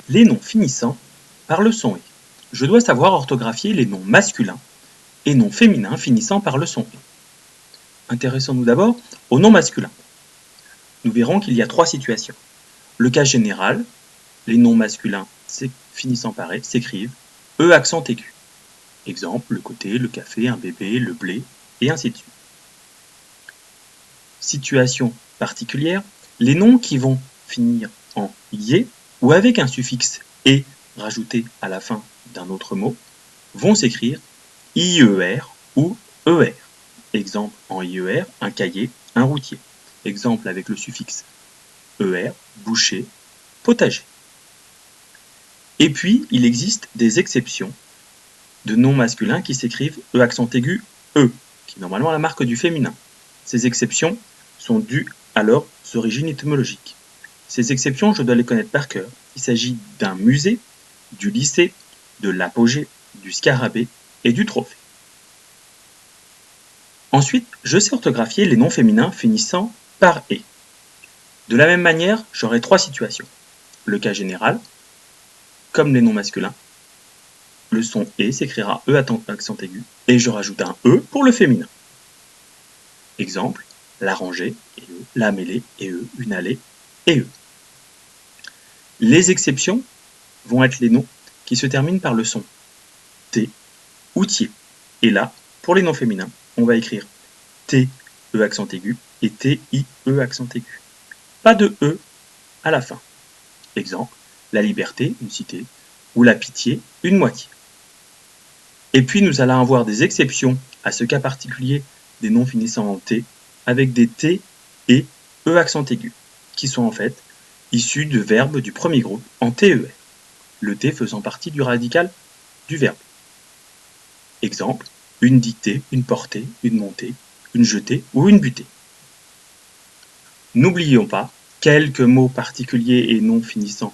Les noms finissant par le son « et ». Je dois savoir orthographier les noms masculins et noms féminins finissant par le son « et ». Intéressons-nous d'abord aux noms masculins. Nous verrons qu'il y a trois situations. Le cas général, les noms masculins finissant par « et » s'écrivent « e » accent aigu. Exemple, le côté, le café, un bébé, le blé, et ainsi de suite. Situation particulière, les noms qui vont finir en « yé » ou avec un suffixe « et » rajouté à la fin d'un autre mot vont s'écrire IER ou ER. Exemple en IER, un cahier, un routier. Exemple avec le suffixe ER, boucher, potager. Et puis, il existe des exceptions de noms masculins qui s'écrivent E accent aigu, E, qui est normalement la marque du féminin. Ces exceptions sont dues à leurs origines étymologiques. Ces exceptions, je dois les connaître par cœur. Il s'agit d'un musée, du lycée, de l'apogée, du scarabée et du trophée. Ensuite, je sais orthographier les noms féminins finissant par « et ». De la même manière, j'aurai trois situations. Le cas général, comme les noms masculins, le son « et » s'écrira E accent aigu et je rajoute un E pour le féminin. Exemple, la rangée et E, la mêlée et E, une allée et E. Les exceptions vont être les noms qui se terminent par le son T ou tier. Et là, pour les noms féminins, on va écrire T, E accent aigu et T, I, E accent aigu. Pas de E à la fin. Exemple, la liberté, une cité, ou la pitié, une moitié. Et puis nous allons avoir des exceptions à ce cas particulier des noms finissant en T, avec des T et E accent aigu, qui sont en fait issus de verbes du premier groupe en TER, le T faisant partie du radical du verbe. Exemple, une dictée, une portée, une montée, une jetée ou une butée. N'oublions pas quelques mots particuliers et noms finissant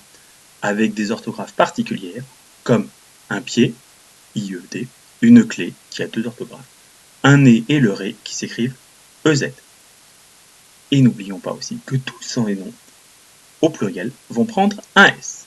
avec des orthographes particulières, comme un pied, IED, une clé, qui a deux orthographes, un nez et le ré, qui s'écrivent EZ. Et n'oublions pas aussi que tous ces noms, au pluriel, vont prendre un S.